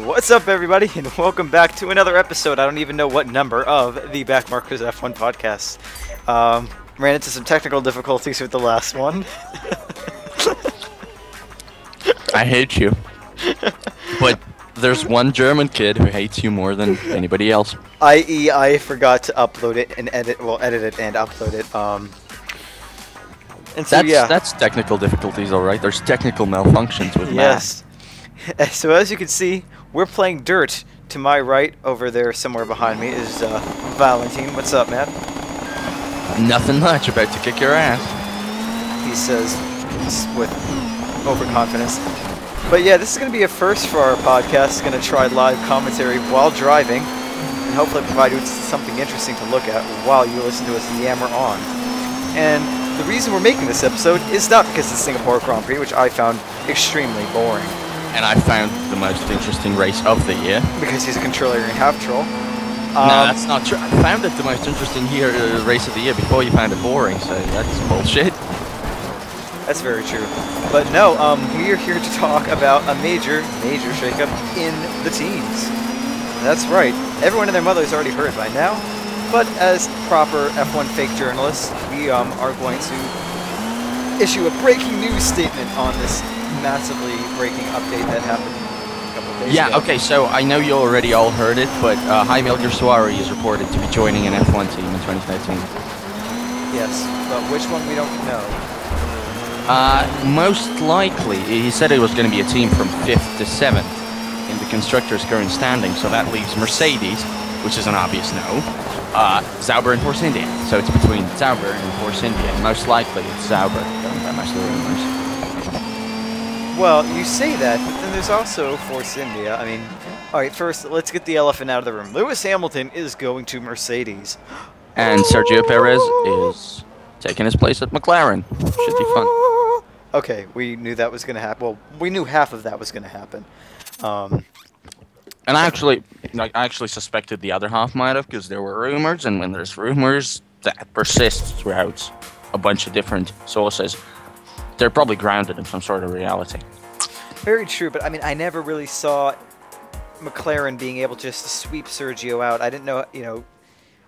What's up, everybody, and welcome back to another episode. I don't even know what number of the Backmarkers F1 podcast. Ran into some technical difficulties with the last one. I hate you. But there's one German kid who hates you more than anybody else. I.e., I forgot to upload it and edit it and upload it. And so, That's technical difficulties, alright. There's technical malfunctions with yes. So as you can see, we're playing Dirt. To my right, over there, somewhere behind me, is Valentine. What's up, man? Nothing much, about to kick your ass. He says with overconfidence. But yeah, this is going to be a first for our podcast. Going to try live commentary while driving, and hopefully provide you with something interesting to look at while you listen to us yammer on. And the reason we're making this episode is not because of the Singapore Grand Prix, which I found extremely boring. And I found the most interesting race of the year. Because he's a controller and half troll. No, that's not true. I found it the most interesting race of the year before you found it boring, so that's bullshit. That's very true. But no, we are here to talk about a major shakeup in the teams. That's right. Everyone and their mother has already heard by now. But as proper F1 fake journalists, we are going to issue a breaking news statement on this massively breaking update that happened a couple of days ago. Yeah, okay, so I know you already all heard it, but H.A.M is reported to be joining an F1 team in 2013. Yes, but which one we don't know. Most likely, he said it was going to be a team from 5th to 7th in the Constructors' current standing, so that leaves Mercedes, which is an obvious no, Sauber and Force India. So it's between Sauber and Force India, and most likely it's Sauber, going by most of the rumors. Well, you say that, but then there's also Force India. I mean, alright, first, let's get the elephant out of the room. Lewis Hamilton is going to Mercedes. And Sergio Perez is taking his place at McLaren. Should be fun. Okay, we knew that was going to happen. Well, we knew half of that was going to happen. And I actually suspected the other half might have, because there were rumors, and when there's rumors, that persists throughout a bunch of different sources. They're probably grounded in some sort of reality. Very true, but I mean, I never really saw McLaren being able just to sweep Sergio out. I didn't know,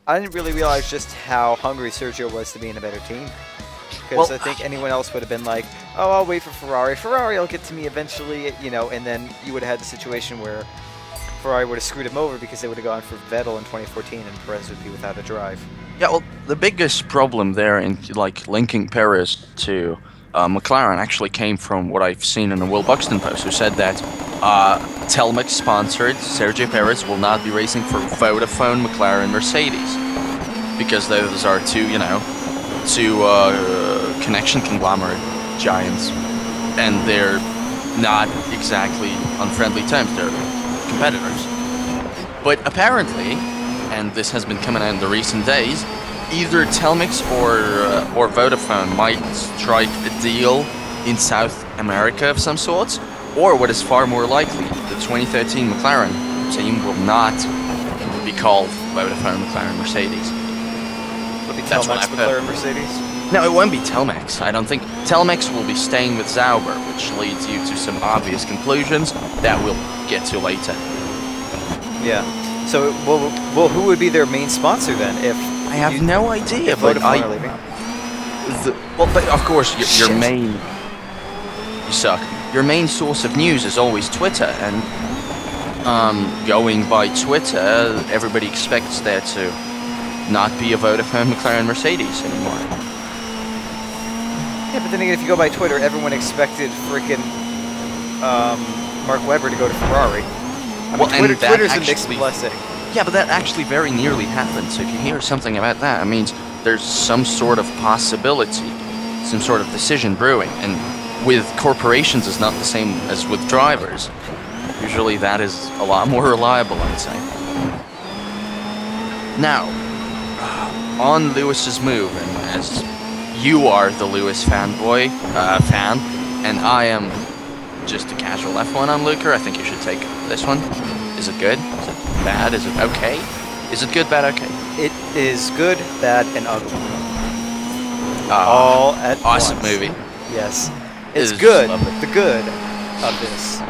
I didn't really realize just how hungry Sergio was to be in a better team. Because I think anyone else would have been like, oh, I'll wait for Ferrari. Ferrari will get to me eventually, and then you would have had the situation where Ferrari would have screwed him over because they would have gone for Vettel in 2014 and Perez would be without a drive. Yeah, well, the biggest problem there in, linking Perez to McLaren actually came from what I've seen in the Will Buxton post, who said that Telmex sponsored Sergio Perez will not be racing for Vodafone, McLaren, Mercedes, because those are two connection conglomerate giants, and they're not exactly on friendly terms. They're competitors. But apparently, and this has been coming out in the recent days, either Telmex or Vodafone might strike a deal in South America of some sorts, or what is far more likely, the 2013 McLaren team will not be called Vodafone, McLaren, Mercedes. Will it be Telmex, McLaren, Mercedes? No, it won't be Telmex. I don't think. Telmex will be staying with Sauber, which leads you to some obvious conclusions that we'll get to later. Yeah. So, well, who would be their main sponsor then? I have no idea, but Vodafone are leaving. But of course, your main... You suck. Your main source of news is always Twitter, and going by Twitter, everybody expects there to not be a Vodafone, McLaren, Mercedes anymore. Yeah, but then again, if you go by Twitter, everyone expected freaking Mark Webber to go to Ferrari. I mean, Twitter's a mixed blessing. Yeah, but that actually very nearly happened, so if you hear something about that, it means there's some sort of possibility, some sort of decision brewing, and with corporations it's not the same as with drivers. Usually that is a lot more reliable, I'd say. Now, on Lewis's move, and as you are the Lewis fan, and I am just a casual F1 onlooker, I think you should take this one. Is it good? Is it bad? Is it okay? Is it good, bad, okay? It is good, bad, and ugly. All at awesome once. Movie. Yes. It's good. The good of this.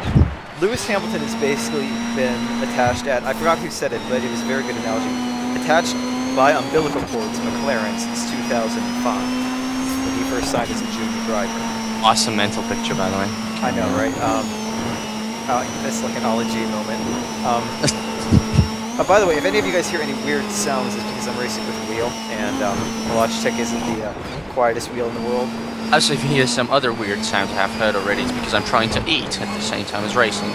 Lewis Hamilton has basically been attached at, I forgot who said it, but it was a very good analogy, attached by umbilical cord to McLaren since 2005, when he first signed as a junior driver. Awesome mental picture, by the way. I know, right? It's like an ology moment. By the way, if any of you guys hear any weird sounds, it's because I'm racing with a wheel, and the Logitech isn't the quietest wheel in the world. Also, if you hear some other weird sounds I have heard already, it's because I'm trying to eat at the same time as racing.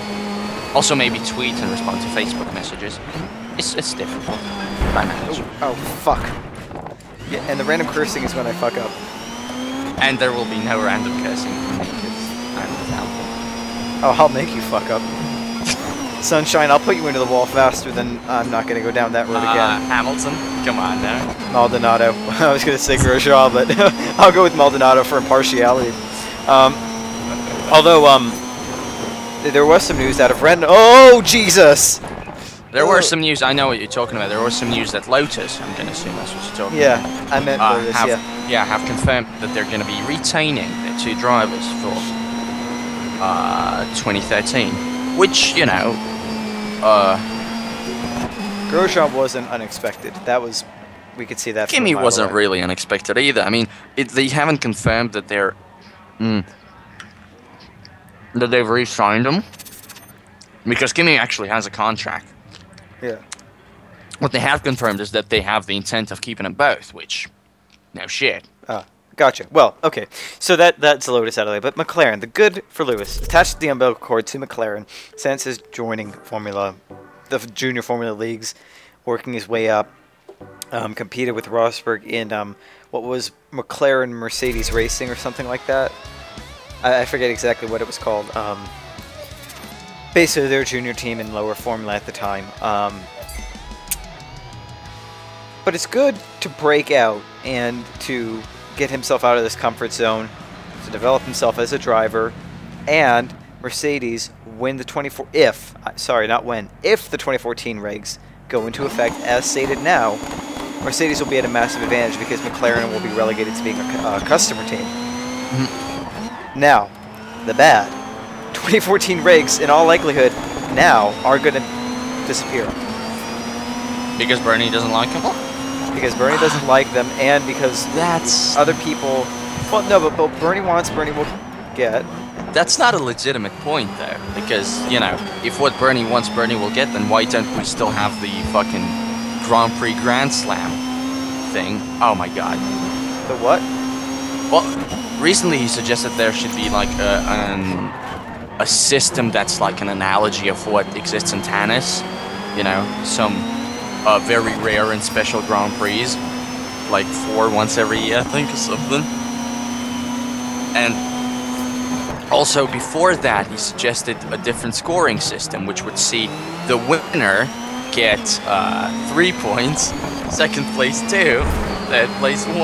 Also, maybe tweet and respond to Facebook messages. It's difficult. I manage. Oh, fuck. Yeah, and the random cursing is when I fuck up. And there will be no random cursing from me because I'm without. Oh, I'll make you fuck up. Sunshine, I'll put you into the wall faster than I'm not going to go down that road again. Hamilton, come on now. Maldonado. I was going to say Grosjean, but I'll go with Maldonado for impartiality. Although, there was some news out of Ren. Oh, Jesus! There were some news, I know what you're talking about. There was some news that Lotus, I'm going to assume that's what you're talking about. Yeah, I meant Lotus, have confirmed that they're going to be retaining their 2 drivers for 2013. Which, you know, Grosjean wasn't unexpected. That was, we could see that. Kimi wasn't really unexpected either. I mean, they haven't confirmed that they're that they've re-signed him because Kimi actually has a contract. Yeah. What they have confirmed is that they have the intent of keeping them both, which, no shit. Gotcha. Well, okay. So that's Lotus out of the way. But McLaren, the good for Lewis, attached the umbilical cord to McLaren since his joining the junior Formula leagues, working his way up, competed with Rosberg in what was McLaren Mercedes Racing or something like that. I forget exactly what it was called. Basically, their junior team in lower Formula at the time. But it's good to break out and to get himself out of this comfort zone, to develop himself as a driver, and Mercedes win the if the 2014 regs go into effect as stated now, Mercedes will be at a massive advantage because McLaren will be relegated to being a customer team. Now, the bad 2014 regs, in all likelihood, now are going to disappear. Because Bernie doesn't like them? Because Bernie doesn't like them, and because that's other people. Well, no, but Bernie wants, Bernie will get. That's not a legitimate point, though, because you know, if what Bernie wants, Bernie will get, then why don't we still have the fucking Grand Prix Grand Slam thing? Oh my God. The what? Well, recently he suggested there should be like a system that's like an analogy of what exists in tennis. You know, some. Very rare and special Grand Prix, like 4 once every year, I think, or something. And also before that, he suggested a different scoring system, which would see the winner get 3 points, second place 2, third place 1.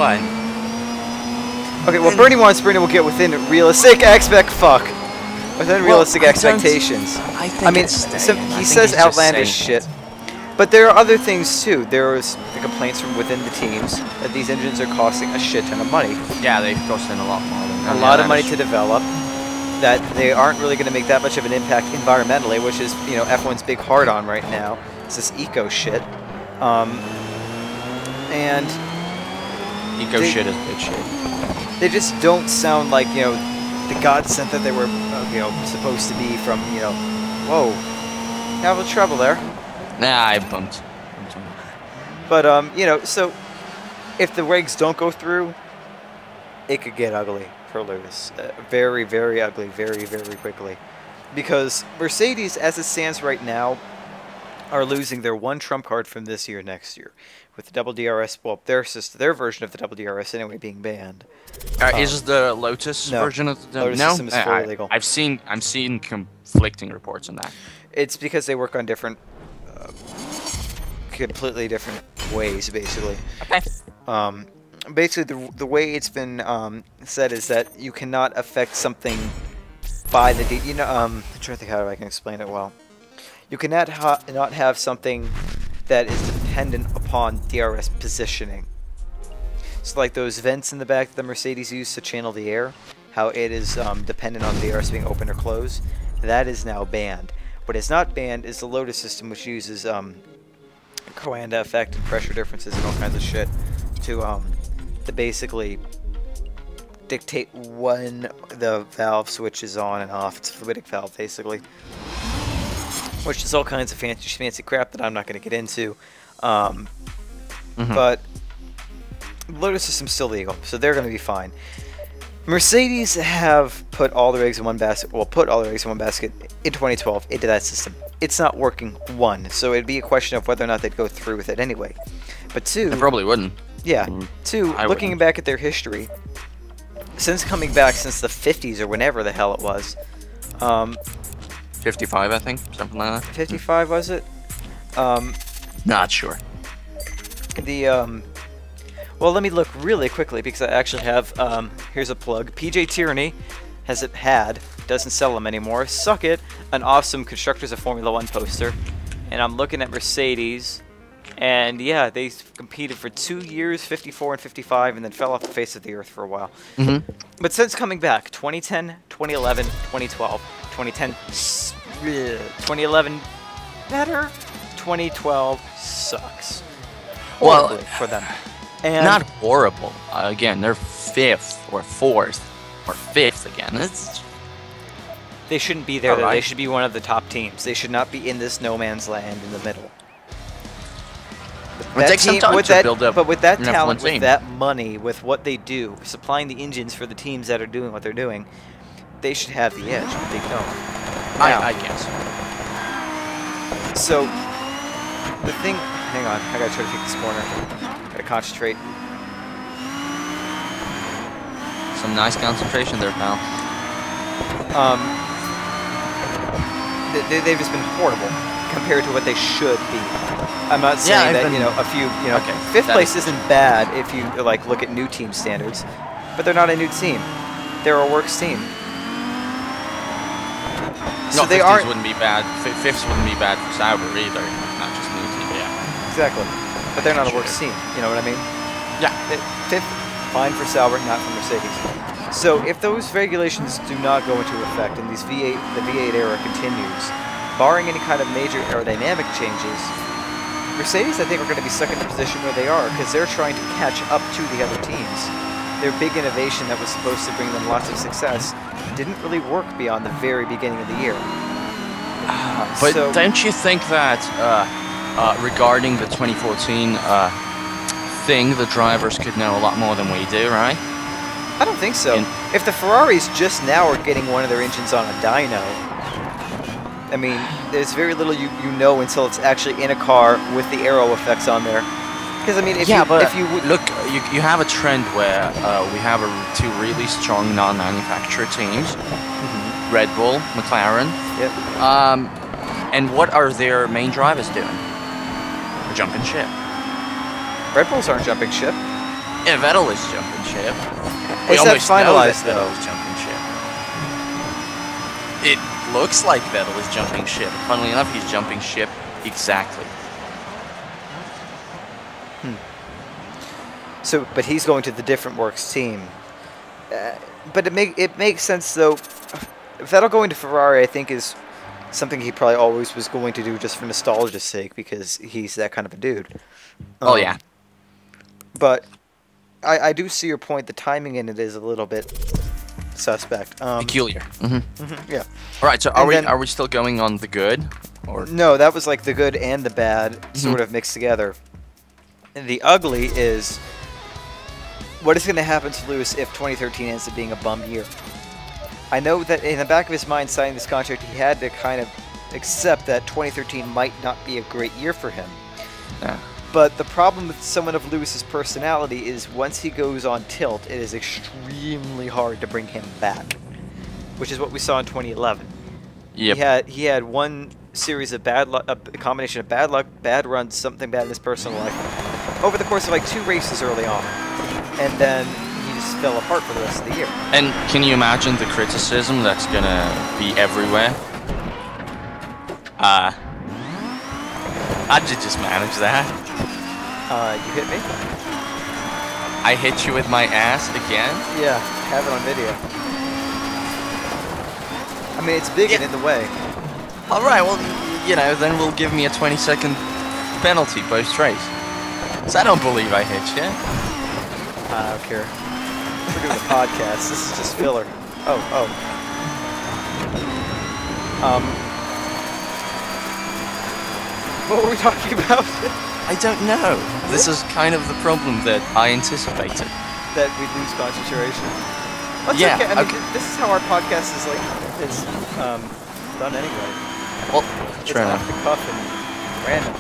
Okay, well, Bernie wants, Bernie will get within realistic expectations. I mean, he says outlandish shit. But there are other things too. There was the complaints from within the teams that these engines are costing a shit ton of money. Yeah, they've costing a lot more. A lot of money to develop. That they aren't really going to make that much of an impact environmentally, which is, you know, F1's big hard on right now. It's this eco shit. And eco shit is big shit. They just don't sound like, you know, the godsend that they were, you know, supposed to be from, you know. Whoa, have a trouble there. Nah, I bumped. But, you know, so if the regs don't go through, it could get ugly for Lewis. Very, very ugly, very, very quickly. Because Mercedes, as it stands right now, are losing their one trump card from this year next year. With the double DRS, well, their version of the double DRS anyway being banned. Is the Lotus version of the Lotus system is fully legal. I'm seeing conflicting reports on that. It's because they work on different... completely different ways, basically. Okay. Basically, the way it's been said is that you cannot affect something by the... I'm trying to think how I can explain it well. You cannot not have something that is dependent upon DRS positioning. So like those vents in the back that the Mercedes used to channel the air, how it is dependent on DRS being open or closed. That is now banned. What is not banned is the Lotus system, which uses Coanda effect and pressure differences and all kinds of shit to basically dictate when the valve switches on and off. It's a fluidic valve, basically. Which is all kinds of fancy crap that I'm not going to get into. But Lotus system's still legal, so they're going to be fine. Mercedes have put all their eggs in one basket, well, put all their eggs in one basket in 2012 into that system. It's not working, one, so it'd be a question of whether or not they'd go through with it anyway. But two... They probably wouldn't. Yeah. Two, looking back at their history, since coming back since the 50s or whenever the hell it was... 55, I think, something like that. 55, was it? Not sure. Well, let me look really quickly because I actually have, here's a plug. PJ Tierney doesn't sell them anymore. Suck it, an awesome Constructors of Formula 1 poster. And I'm looking at Mercedes, and yeah, they competed for 2 years, 54 and 55, and then fell off the face of the earth for a while. But since coming back, 2010, 2011, 2012, 2010, 2011 better, 2012 sucks. Horribly for them. And not horrible. Again, they're 5th or 4th or 5th again. They shouldn't be there. Right. They should be one of the top teams. They should not be in this no man's land in the middle. It takes some time to build up. But with that talent, with that money, with what they do, supplying the engines for the teams that are doing what they're doing, they should have the edge. But they don't. I guess. So the thing. Hang on. I gotta try to take this corner. Gotta concentrate. Some nice concentration there, pal. They've just been horrible compared to what they should be. I'm not saying that, okay, 5th place isn't bad if you like look at new team standards, but they're not a new team. They're a works team. So no, they 50s wouldn't be bad. 5ths wouldn't be bad for Sauber either. Not just new team, yeah. Exactly. But they're not a works team. You know what I mean? Yeah. 5th, fine for Sauber, not for Mercedes. So if those regulations do not go into effect and the V8 era continues, barring any kind of major aerodynamic changes, Mercedes, I think, are going to be stuck in the position where they are because they're trying to catch up to the other teams. Their big innovation that was supposed to bring them lots of success didn't really work beyond the very beginning of the year. But don't you think that regarding the 2014 thing, the drivers could know a lot more than we do, right? I don't think so. If the Ferraris just now are getting one of their engines on a dyno, I mean, there's very little you know until it's actually in a car with the aero effects on there. Because I mean, if you look, you have a trend where we have two really strong non-manufacturer teams, Red Bull, McLaren. Yep. And what are their main drivers doing? They're jumping ship. Red Bulls aren't jumping ship. Yeah, Vettel is jumping ship. Is that finalized though? Vettel is jumping ship. It looks like Vettel is jumping ship. Funnily enough, he's jumping ship exactly. So, but he's going to the different works team. But it makes sense though. Vettel going to Ferrari, I think, is something he probably always was going to do just for nostalgia's sake because he's that kind of a dude. Oh yeah. But I do see your point. The timing in it is a little bit suspect. Peculiar. Yeah. All right. So are we still going on the good? Or no, that was like the good and the bad sort of mixed together. And the ugly is what is going to happen to Lewis if 2013 ends up being a bum year. I know that in the back of his mind, signing this contract, he had to kind of accept that 2013 might not be a great year for him. Yeah. But the problem with someone of Lewis's personality is once he goes on tilt, it is extremely hard to bring him back, which is what we saw in 2011. Yep. He had one series of bad luck, a combination of bad luck, bad runs, something bad in his personal life, over the course of like 2 races early on, and then he just fell apart for the rest of the year. And can you imagine the criticism that's gonna be everywhere? How'd you just manage that? You hit me? I hit you with my ass again? Yeah, have it on video. I mean, it's big and in the way. All right, well, you know, then we'll give me a 20-second penalty post-race. So I don't believe I hit you. I don't care. We're doing a podcast. This is just filler. Oh. What were we talking about? I don't know. This is kind of the problem that I anticipated. That we lose concentration. That's Yeah, okay. I mean, okay. this is how our podcast is done anyway. Well, It's true off enough. the cuff and random.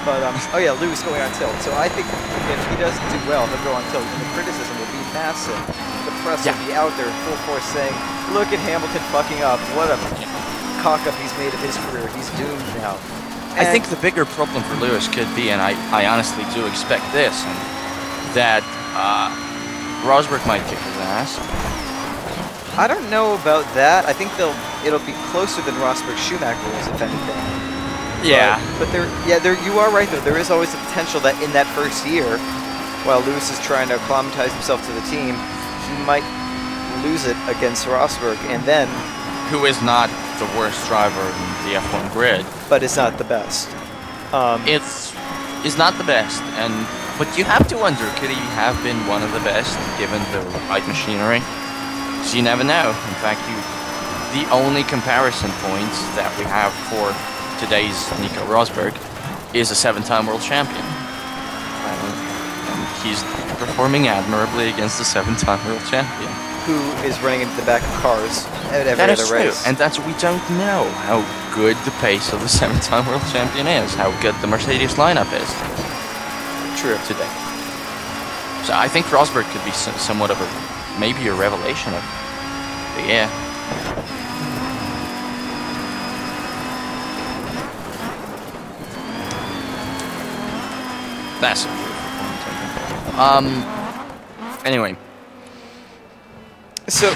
But oh yeah, Lewis going on tilt. So I think if he doesn't do well, he'll go on tilt, and the criticism will be massive. The press will be out there full force saying, "Look at Hamilton fucking up. What a cock up he's made of his career. He's doomed now." I think the bigger problem for Lewis could be, and I honestly do expect this, and that Rosberg might kick his ass. I don't know about that. I think it'll be closer than Rosberg Schumacher is, if anything. Yeah. But you are right though. There is always the potential that in that first year, while Lewis is trying to acclimatize himself to the team, he might lose it against Rosberg, and then. Who is not the worst driver in the F1 grid. But it's not the best. It's not the best, but you have to wonder, could he have been one of the best given the right machinery? So you never know. In fact, the only comparison points that we have for today's Nico Rosberg is a 7-time world champion. And he's performing admirably against the 7-time world champion. Who is running into the back of cars at every That other is true, race. and that's we don't know how good the pace of the 7-time world champion is, how good the Mercedes lineup is. True. Today. So I think Rosberg could be somewhat of maybe a revelation of the year. That's a beautiful point. Anyway. So,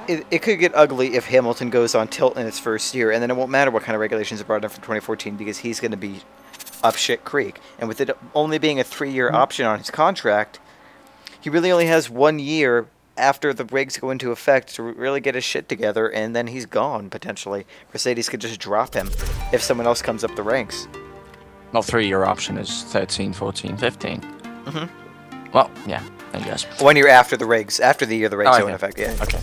it could get ugly if Hamilton goes on tilt in his first year, and then it won't matter what kind of regulations are brought in for 2014 because he's going to be up shit creek. And with it only being a 3-year option on his contract, he really only has 1 year after the regs go into effect to really get his shit together, and then he's gone, potentially. Mercedes could just drop him if someone else comes up the ranks. Well, 3-year option is 13, 14, 15. Mm-hmm. Well, yeah, I guess. 1 year after the regs, after the year the regs go in effect, yeah. Okay.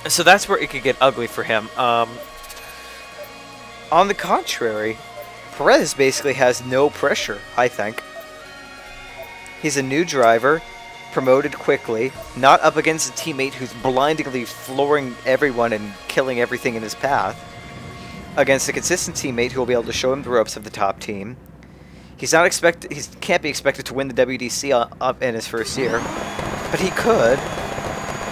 So that's where it could get ugly for him. On the contrary, Perez basically has no pressure, I think. He's a new driver, promoted quickly, not up against a teammate who's blindingly flooring everyone and killing everything in his path, against a consistent teammate who will be able to show him the ropes of the top team. He can't be expected to win the WDC up in his first year, but he could.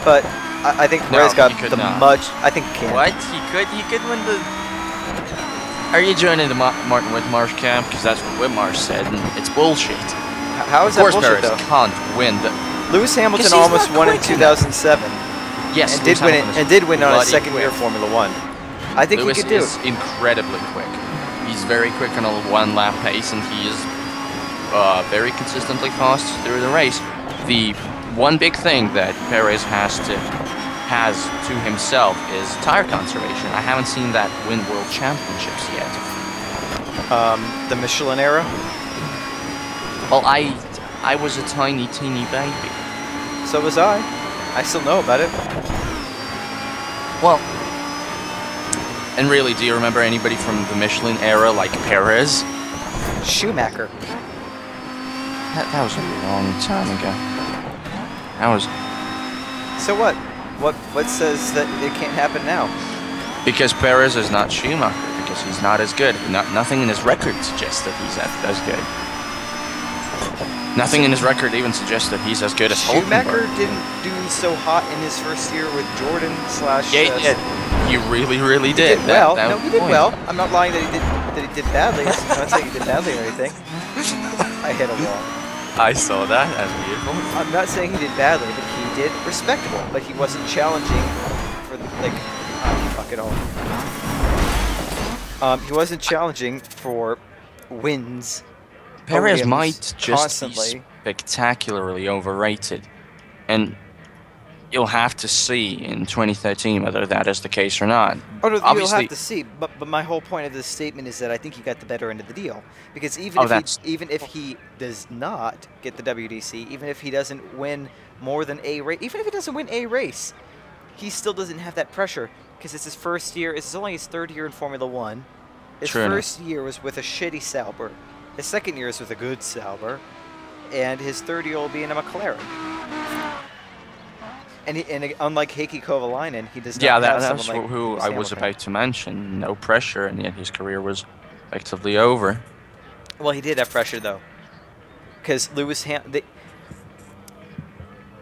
But I think Perez got the much. I think he can. What? He could win the. Are you joining the Martin Whitmarsh camp? Because that's what Whitmarsh said, and it's bullshit. How is that bullshit, Perez though? Can't win. Lewis Hamilton almost won in 2007. Yes, and did win on his second year of Formula One. I think Lewis he could do is incredibly quick. He's very quick on a one-lap pace, and he is very consistently fast through the race. The one big thing that Perez has to himself is tire conservation. I haven't seen that win world championships yet. The Michelin era? Well, I was a tiny, teeny baby. So was I. I still know about it. Well, and really, do you remember anybody from the Michelin era like Perez? Schumacher. That was a long time ago. That was... So what? What says that it can't happen now? Because Perez is not Schumacher, because he's not as good. Nothing in his record suggests that he's as good. Nothing in his record even suggests that he's as good as Schumacher Hulkenberg. didn't do so hot in his first year with Jordan / Yeah, he really, really did. He did well. No, he did well. I'm not lying that he did badly. I'm not saying he did badly or anything. I hit a wall. I saw that. That's beautiful. I'm not saying he did badly, but he did respectable. But he wasn't challenging for fuck it all. He wasn't challenging for wins. Perez might just be spectacularly overrated, and you'll have to see in 2013 whether that is the case or not. Oh, no, you'll Obviously, have to see. But my whole point of this statement is that I think he got the better end of the deal, because even if he does not get the WDC, even if he doesn't win more than a race, even if he doesn't win a race, he still doesn't have that pressure, because it's his first year. It's only his third year in Formula One. His first year was with a shitty Sauber. His second year is with a good Sauber, and his third year will be in a McLaren. And unlike Heikki Kovalainen, he does not have that's someone like who Lewis I was Hamilton. about to mention. No pressure, and yet his career was effectively over. Well, he did have pressure, though, because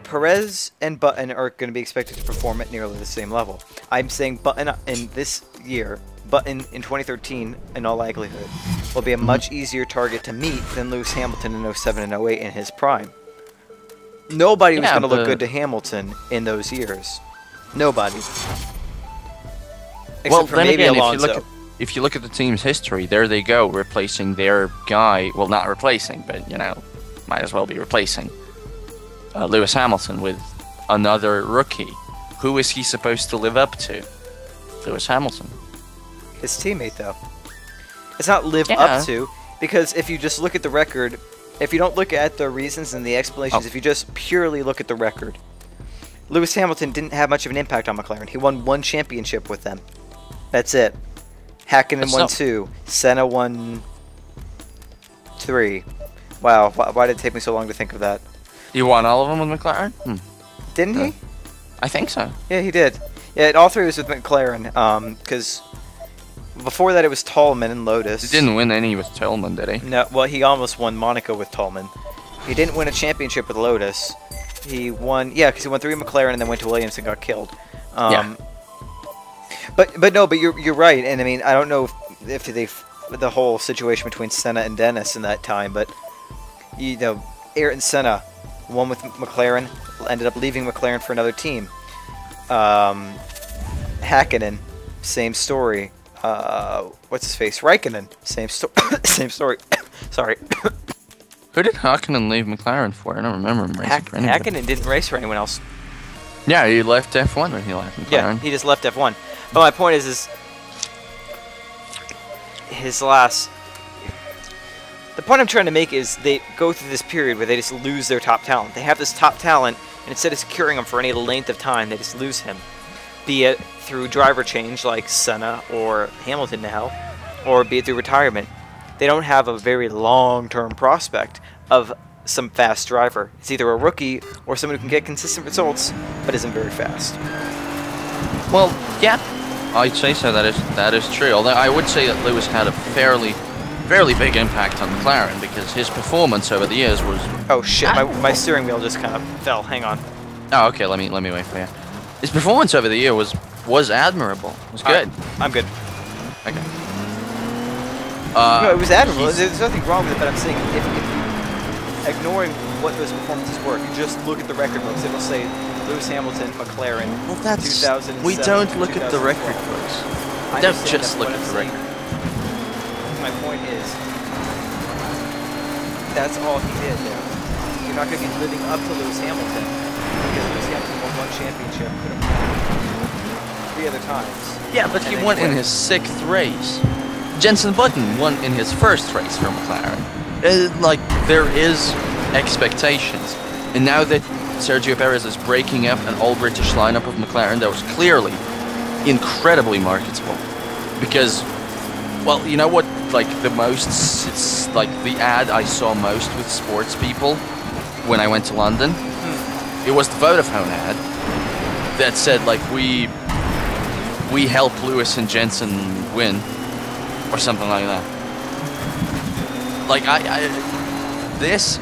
Perez and Button are going to be expected to perform at nearly the same level. I'm saying Button in this year, Button in 2013, in all likelihood, will be a much easier target to meet than Lewis Hamilton in 07 and 08 in his prime. Nobody was going to look good to Hamilton in those years. Nobody. Except for maybe Alonso. If you look at the team's history, there they go, replacing their guy. Well, not replacing, but, might as well be replacing Lewis Hamilton with another rookie. Who is he supposed to live up to? Lewis Hamilton. His teammate, though. It's not live up to, because if you just look at the record, if you don't look at the reasons and the explanations, if you just purely look at the record, Lewis Hamilton didn't have much of an impact on McLaren. He won 1 championship with them. That's it. Hakkinen won 2. Senna won 3. Wow, why did it take me so long to think of that? He won all of them with McLaren? Didn't he? I think so. Yeah, he did. Yeah, all 3 was with McLaren, because before that it was Tolman and Lotus. He didn't win any with Tolman, did he? No, well, he almost won Monaco with Tolman. He didn't win a championship with Lotus. He won, because he won 3 with McLaren and then went to Williams and got killed. But you're right, and I mean, I don't know if the whole situation between Senna and Dennis in that time, but Ayrton Senna won with McLaren, ended up leaving McLaren for another team. Hakkinen, same story. What's his face? Raikkonen, same story. Sorry. Who did Hakkinen leave McLaren for? I don't remember him racing for anybody. Hakkinen didn't race for anyone else. Yeah, he left F1 when he left McLaren. Yeah, he just left F1. But my point is his last... The point I'm trying to make is they go through this period where they just lose their top talent. They have this top talent, and instead of securing him for any length of time, they just lose him. Be it through driver change like Senna or Hamilton now, or be it through retirement. They don't have a very long-term prospect of some fast driver. It's either a rookie or someone who can get consistent results, but isn't very fast. Well, yeah, I'd say so. That is true. Although I would say that Lewis had a fairly big impact on McLaren because his performance over the years was... Oh shit! My steering wheel just kind of fell. Hang on. Oh, okay. Let me wait for you. His performance over the year was admirable. It was good. I'm good. Okay. No, it was admirable. There's nothing wrong with it, but I'm saying if ignoring what those performances were, you just look at the record books, it'll say Lewis Hamilton, McLaren, well, that's 2007. We don't look at the record books. We don't just look at the record. My point is, that's all he did there. You're not going to be living up to Lewis Hamilton because Lewis Hamilton won 1 championship, could have won 3 other times. Yeah, but he won in his 6th race. Jenson Button won in his 1st race for McLaren. There is expectations. And now that Sergio Perez is breaking up an all-British lineup of McLaren that was clearly incredibly marketable. Because, well, you know what, it's the ad I saw most with sports people when I went to London? It was the Vodafone ad that said, we help Lewis and Jenson win. Or something like that. This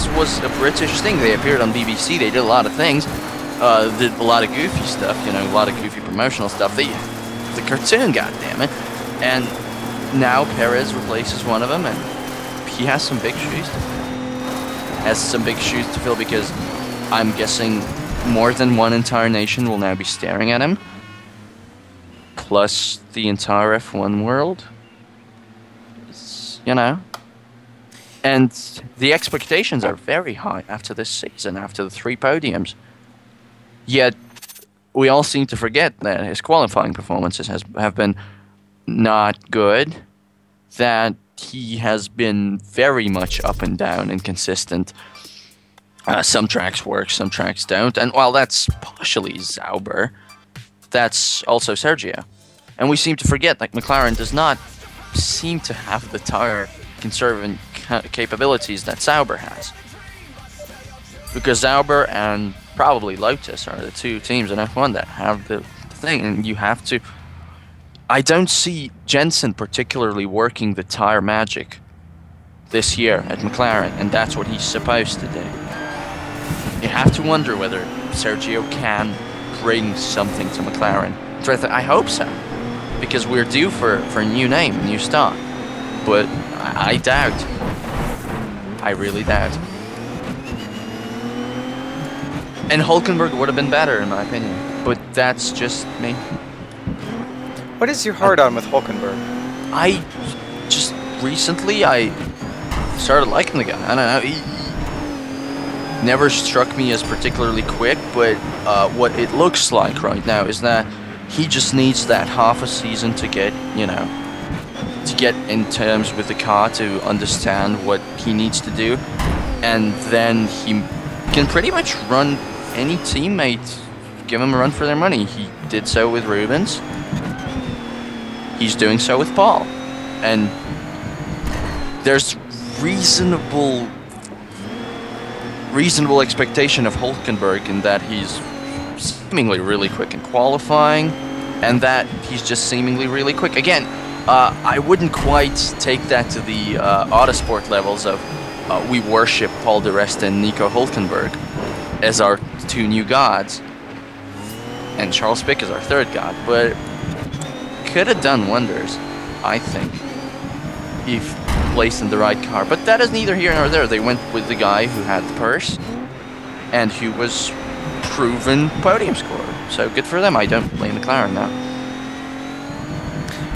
was a British thing. They appeared on BBC. They did a lot of things. Did a lot of goofy stuff. A lot of goofy promotional stuff. The cartoon, goddammit. And now Perez replaces one of them, and he has some big shoes. To fill because I'm guessing more than one entire nation will now be staring at him. Plus the entire F1 world. And the expectations are very high after this season, after the 3 podiums. Yet we all seem to forget that his qualifying performances have been not good, that he has been very much up and down, inconsistent. Some tracks work, some tracks don't, and while that's partially Sauber, that's also Sergio. And we seem to forget, like, McLaren does not seem to have the tire conserving capabilities that Sauber has. Because Sauber and probably Lotus are the two teams in F1 that have the thing, and you have to... I don't see Jensen particularly working the tire magic this year at McLaren, and that's what he's supposed to do. You have to wonder whether Sergio can bring something to McLaren. I hope so, because we're due for a new name, a new star. But I doubt. I really doubt. And Hulkenberg would have been better, in my opinion. But that's just me. What is your heart on with Hulkenberg? I just recently started liking the guy. I don't know. He never struck me as particularly quick, but what it looks like right now is that he just needs that half a season to get, to get in terms with the car, to understand what he needs to do, and then he can pretty much run any teammate, give him a run for their money. He did so with Rubens. He's doing so with Paul. And there's reasonable expectation of Hulkenberg in that he's seemingly really quick in qualifying, and that he's just seemingly really quick. Again, I wouldn't quite take that to the Autosport levels of we worship Paul di Resta and Nico Hulkenberg as our two new gods, and Charles Pic as our third god, but could have done wonders, I think, if placed in the right car. But that is neither here nor there. They went with the guy who had the purse and who was proven podium scorer. So good for them. I don't blame McLaren now.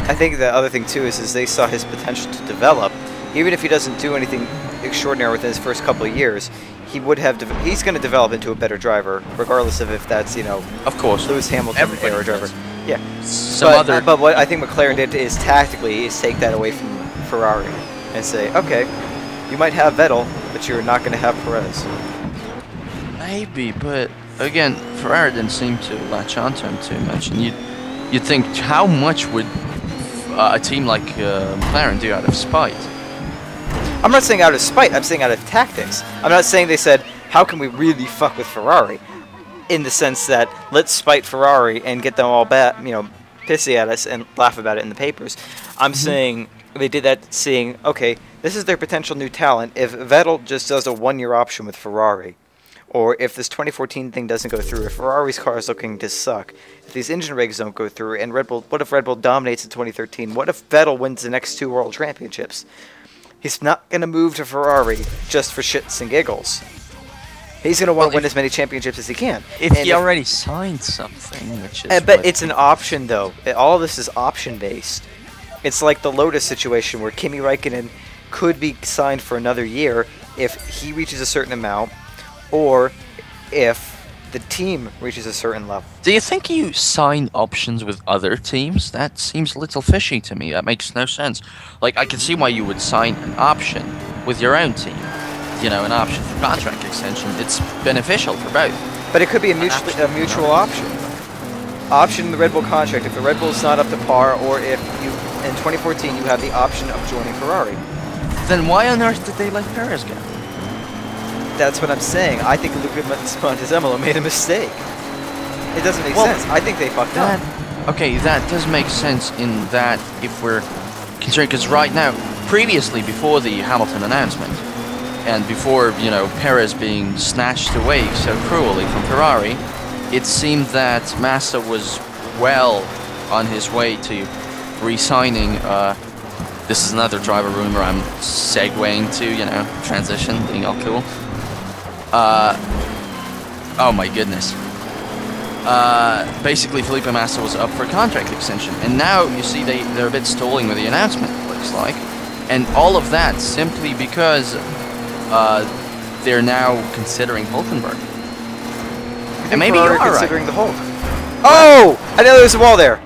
I think the other thing too is they saw his potential to develop. Even if he doesn't do anything extraordinary within his first couple of years, he would have. He's going to develop into a better driver, regardless of if that's of course, Lewis Hamilton era driver. Yeah. But what I think McLaren did is tactically take that away from Ferrari and say, okay, you might have Vettel, but you're not going to have Perez. Maybe, but again, Ferrari didn't seem to latch onto him too much, and you'd think, how much would a team like McLaren do out of spite? I'm not saying out of spite, I'm saying out of tactics. I'm not saying they said, how can we really fuck with Ferrari? In the sense that, let's spite Ferrari and get them all pissy at us and laugh about it in the papers. I'm saying they did that seeing, okay, this is their potential new talent. If Vettel just does a one-year option with Ferrari, or if this 2014 thing doesn't go through, if Ferrari's car is looking to suck, if these engine rigs don't go through, and Red Bull, what if Red Bull dominates in 2013? What if Vettel wins the next 2 world championships? He's not going to move to Ferrari just for shits and giggles. He's going to want to win as many championships as he can. If he already signed something, which is... But it's an option, though. All of this is option-based. It's like the Lotus situation where Kimi Räikkönen could be signed for another year if he reaches a certain amount, or if the team reaches a certain level. Do you think you sign options with other teams? That seems a little fishy to me. That makes no sense. Like, I can see why you would sign an option with your own team. An option for contract extension. It's beneficial for both. But it could be a mutual option. Option in the Red Bull contract. If the Red Bull's not up to par, or if you, in 2014, you have the option of joining Ferrari. Then why on earth did they let Perez go? That's what I'm saying. I think Luca Montezemolo made a mistake. It doesn't make sense. I think they fucked up. Okay, that does make sense in that if we're concerned, because right now, previously, before the Hamilton announcement, and before, Perez being snatched away so cruelly from Ferrari, it seemed that Massa was well on his way to re-signing. This is another driver rumor I'm segueing to, transition, being all cool. Oh my goodness. Basically, Felipe Massa was up for a contract extension, and now you see they're a bit stalling with the announcement, it looks like, and all of that simply because they're now considering Hulkenberg. And maybe you Ferrari are considering right. the hold. Oh! I know there's a wall there.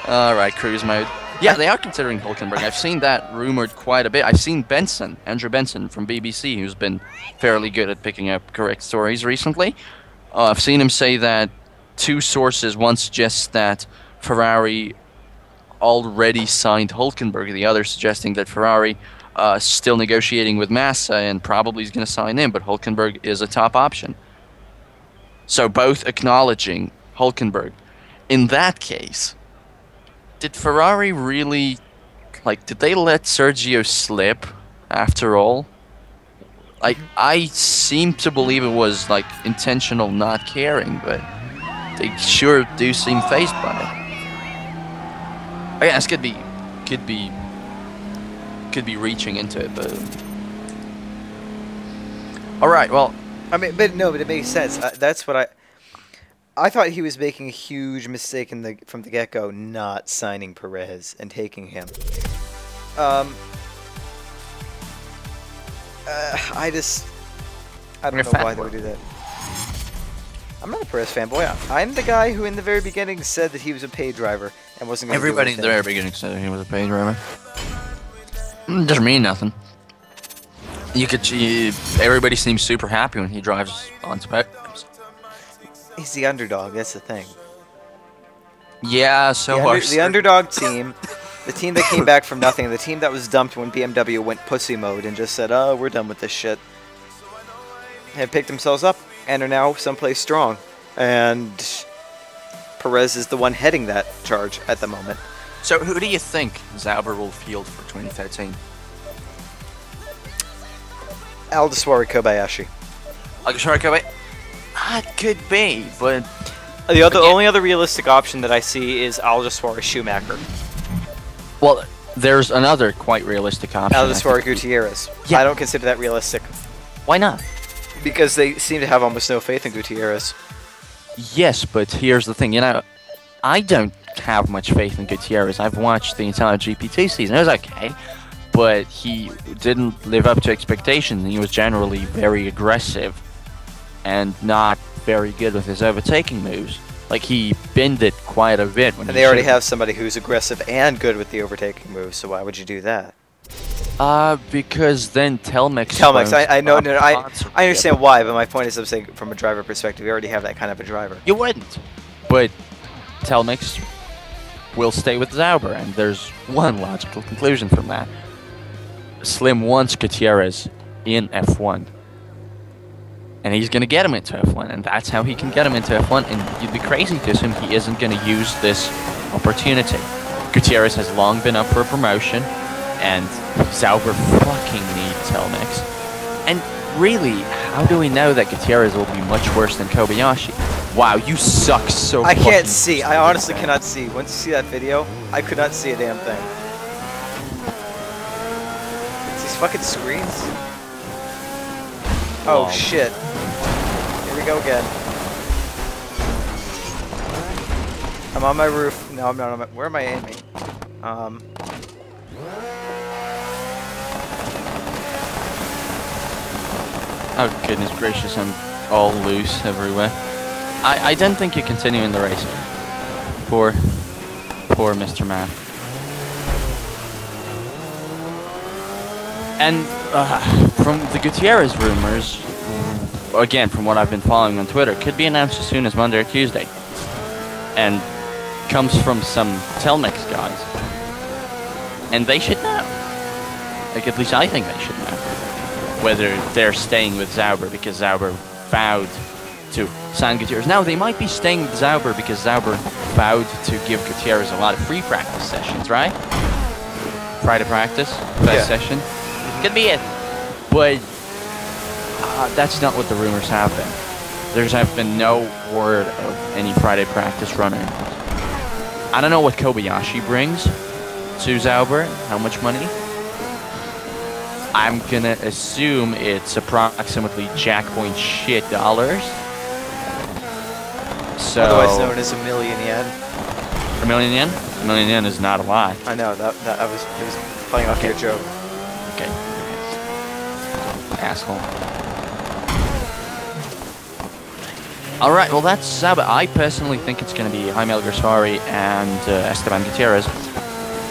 All right, cruise mode. Yeah, they are considering Hulkenberg. I've seen that rumored quite a bit. I've seen Andrew Benson from BBC, who's been fairly good at picking up correct stories recently. I've seen him say that two sources, one suggests that Ferrari already signed Hulkenberg, the other suggesting that Ferrari still negotiating with Massa and probably is going to sign him, but Hulkenberg is a top option. So both acknowledging Hulkenberg. In that case, did Ferrari really, did they let Sergio slip after all? I seem to believe it was, intentional not caring, but they sure do seem fazed by it. I guess could be reaching into it, but... Alright, well... I mean, but it makes sense. That's what I thought he was making a huge mistake from the get-go, not signing Perez and taking him. I don't know why they would do that. I'm not a Perez fanboy. I'm the guy who in the very beginning said that he was a paid driver and wasn't going to do Everybody in the very beginning said he was a paid driver. Doesn't mean nothing. Everybody seems super happy when he drives on spec. He's the underdog, that's the thing. Yeah, the underdog team, the team that came back from nothing, the team that was dumped when BMW went pussy mode and just said, oh, we're done with this shit, have picked themselves up and are now someplace strong. And Perez is the one heading that charge at the moment. So who do you think Sauber will field for 2013? Aldaswari Kobayashi. Aldaswari Kobayashi? That could be, but... The only other realistic option that I see is Aldaswari Schumacher. Well, there's another quite realistic option. Aldaswari Gutierrez. Yeah. I don't consider that realistic. Why not? Because they seem to have almost no faith in Gutierrez. Yes, but here's the thing, I don't have much faith in Gutierrez. I've watched the entire GP2 season. It was okay, but he didn't live up to expectations. He was generally very aggressive and not very good with his overtaking moves. He binned it quite a bit. And they already have somebody who's aggressive and good with the overtaking moves, so why would you do that? Because then Telmex, I know, I understand why, but my point is, I'm saying from a driver perspective, you already have that kind of a driver. You wouldn't, but Telmex will stay with Sauber, and there's one logical conclusion from that. Slim wants Gutierrez in F1, and he's going to get him into F1, and that's how he can get him into F1, and you'd be crazy to assume he isn't going to use this opportunity. Gutierrez has long been up for a promotion, and Sauber fucking need Telmex. And really, how do we know that Gutierrez will be much worse than Kobayashi? Wow, you suck so I can't see. I honestly cannot see. Once you see that video, I could not see a damn thing. It's these fucking screens. Oh, wow. Shit. Here we go again. I'm on my roof. No, I'm not on my... Where am I aiming? Oh, goodness gracious, I'm all loose everywhere. I didn't think you continue in the race. Poor Mr. Man. And from the Gutierrez rumors, again, from what I've been following on Twitter, could be announced as soon as Monday or Tuesday. And comes from some Telmex guys. And they should know. At least I think they should know. Whether they're staying with Sauber because Sauber vowed to sign Gutierrez. Now, they might be staying with Sauber because Sauber vowed to give Gutierrez a lot of free practice sessions, right? Friday practice, first session. Could be it. But that's not what the rumors have been. There have been no word of any Friday practice running. I don't know what Kobayashi brings to Sauber, how much money. I'm gonna assume it's approximately jackpoint shit dollars. So, otherwise known as $1 million yen. $1 million yen? $1 million yen is not a lot. I know, it was playing off your joke. Okay. Asshole. All right, well, that's Sauber. I personally think it's going to be Jaime Alguersuari and Esteban Gutierrez,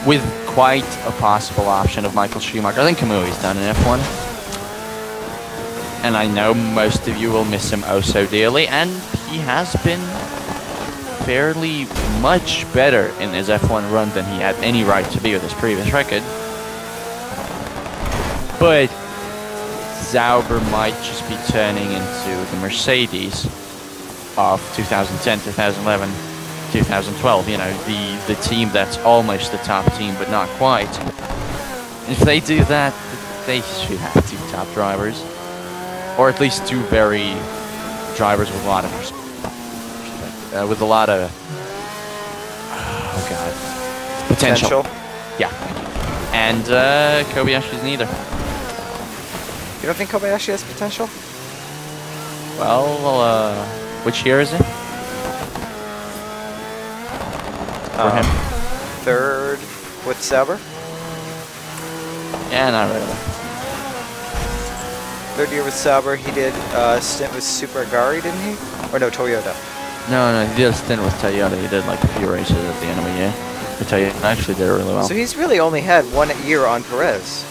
with quite a possible option of Michael Schumacher. I think Kamui's done in F1. And I know most of you will miss him oh so dearly, and he has been fairly much better in his F1 run than he had any right to be with his previous record. But Sauber might just be turning into the Mercedes of 2010, 2011, 2012. You know, the team that's almost the top team but not quite. If they do that, they should have 2 top drivers. Or at least 2 very drivers with a lot of oh god, potential. Yeah, and Kobayashi's neither. You don't think Kobayashi has potential? Well, which year is it? For him? 3rd with Sauber. Yeah, not really. 3rd year with Sauber. He did a stint with Super Agari, didn't he? Or no, Toyota. No, he did a stint with Toyota. He did like a few races at the end of the year. Toyota actually did it really well. So he's really only had 1 year on Perez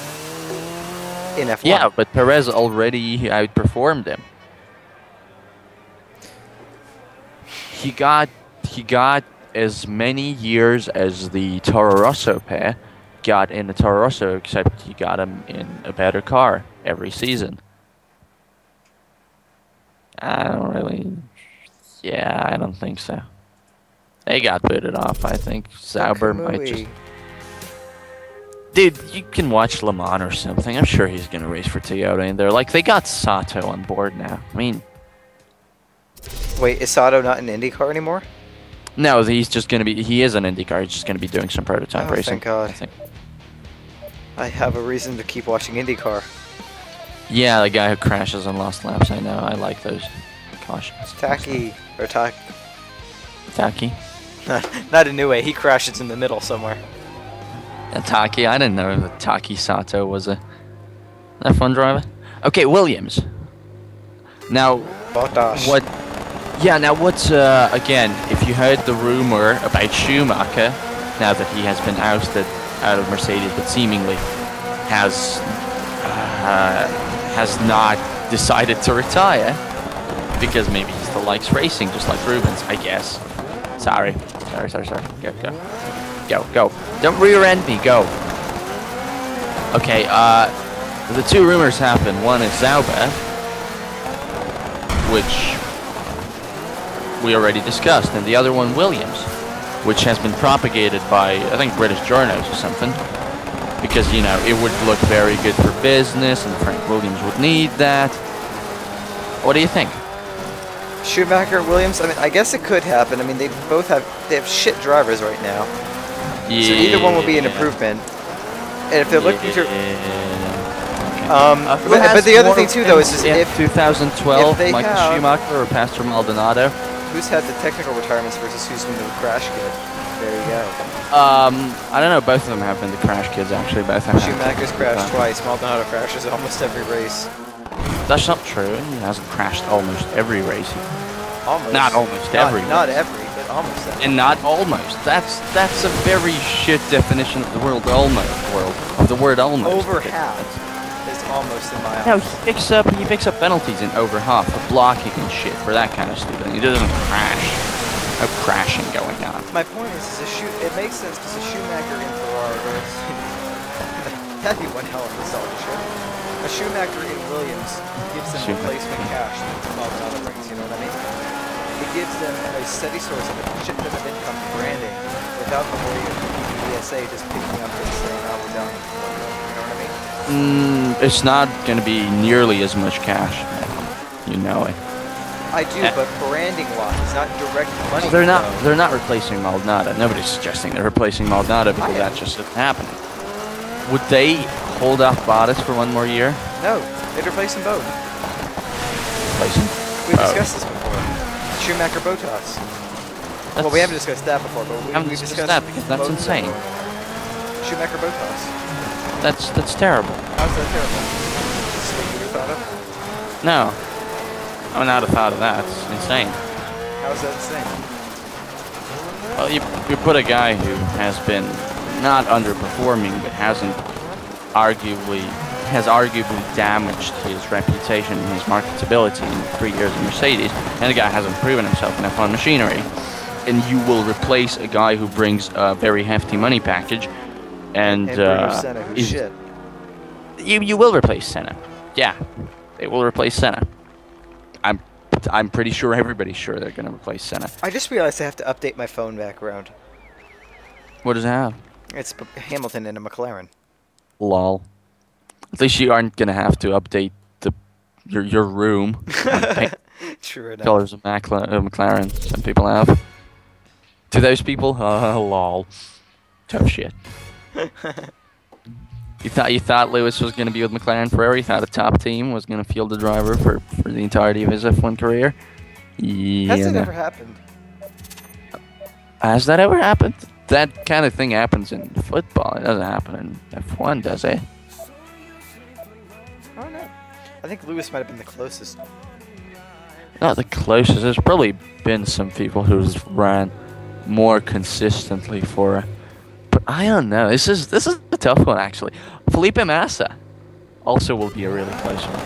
in F1. Yeah, but Perez already outperformed him. He got as many years as the Toro Rosso pair got in the Toro Rosso, except he got him in a better car every season. I don't think so. They got booted off, I think. Sauber might just... Dude, you can watch Le Mans or something. I'm sure he's going to race for Toyota in there. Like, they got Sato on board now. I mean... Wait, is Sato not in IndyCar anymore? No, he's just going to be... He is an IndyCar. He's just going to be doing some prototype racing. Thank God. I think. I have a reason to keep watching IndyCar. Yeah, the guy who crashes on lost laps. I know. I like those cautions. Taki. Or Taki. Taki? Not in Niue. He crashes in the middle somewhere. Taki, I didn't know that Taki Sato was a F1 driver. Okay, Williams. Now, Bottas. what? Yeah, now what's again? If you heard the rumor about Schumacher, now that he has been ousted out of Mercedes, but seemingly has not decided to retire because maybe he still likes racing, just like Rubens, I guess. Sorry. Go. Don't rear-end me, go. Okay, the 2 rumors happen. One is Sauber, which we already discussed, and the other one, Williams, which has been propagated by, I think, British journals or something, because, you know, it would look very good for business, and Frank Williams would need that. What do you think? Schumacher, Williams, I mean, I guess it could happen. I mean, they have shit drivers right now. Yeah. So either one will be an improvement. And if they're looking to... but the other thing too, though, is if 2012, if Michael Schumacher or Pastor Maldonado. Who's had the technical retirements versus who's been the crash kid? There you go. I don't know. Both of them have been the crash kids, actually. Both have. Schumacher's crashed twice. Maldonado crashes almost every race. That's not true. He hasn't crashed almost every race. Almost. Not almost every. Not every, but almost every. And not almost. That's a very shit definition of the word almost. Of the word almost. Over half is almost in my eyes. No, he picks up penalties in over half for blocking and shit for that kind of stupid. He doesn't crash. No crashing going on. My point is it makes sense because a Schumacher in Ferrari, that'd be one hell of a solid show. A Schumacher in Williams gives them replacement cash that Maldonado brings, you know what I mean? It gives them a steady source of a shit ton of income branding without the worry of the ESA just picking up and saying, oh, we're done. You know what I mean? It's not going to be nearly as much cash. You know it. I do, but branding-wise, not direct money. They're not replacing Maldonado. Nobody's suggesting they're replacing Maldonado because that just isn't happening. Would they hold off Bottas for 1 more year? No, they'd replace them both. Replace him? We've discussed this before. Schumacher Bottas. Well, we haven't discussed that before, but we've discussed that because that's insane. Schumacher Bottas. That's terrible. How's that terrible? Is this what you thought of? No. I would not have thought of that. It's insane. How's that insane? Well, you put a guy who has been not underperforming, but has arguably damaged his reputation and his marketability in 3 years of Mercedes, and the guy hasn't proven himself in F1 machinery. And you will replace a guy who brings a very hefty money package, and Senna, who's shit. You will replace Senna. Yeah, they will replace Senna. I'm pretty sure everybody's sure they're gonna replace Senna. I just realized I have to update my phone background. What does it have? It's Hamilton in a McLaren. Lol. At least you aren't gonna have to update your room. True enough. Colors of McLaren. Some people have. To those people, lol. Tough shit. You thought Lewis was going to be with McLaren forever? You thought a top team was going to field the driver for the entirety of his F1 career? Yeah. Has it ever happened? Has that ever happened? That kind of thing happens in football. It doesn't happen in F1, does it? I don't know. I think Lewis might have been the closest. Not the closest. There's probably been some people who's ran more consistently for, but I don't know. This is a tough one actually. Felipe Massa also will be a really close one.